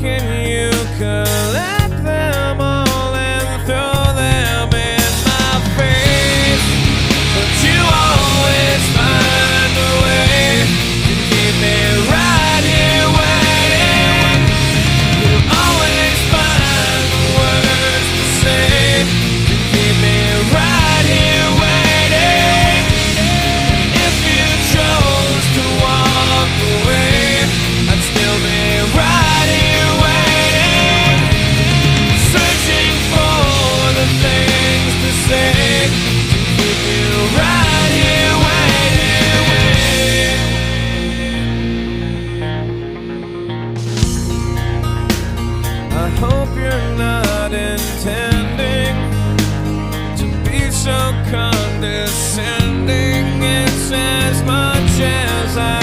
can you collect them all and throw them in my face? But you always find a way to keep me right here waiting. You always find the words to say to keep me right here waiting. If you chose to walk away, I'd still be right here waiting, searching for the things to say to keep you right here waiting. I hope you're not intending to be so condescending. It's as much as I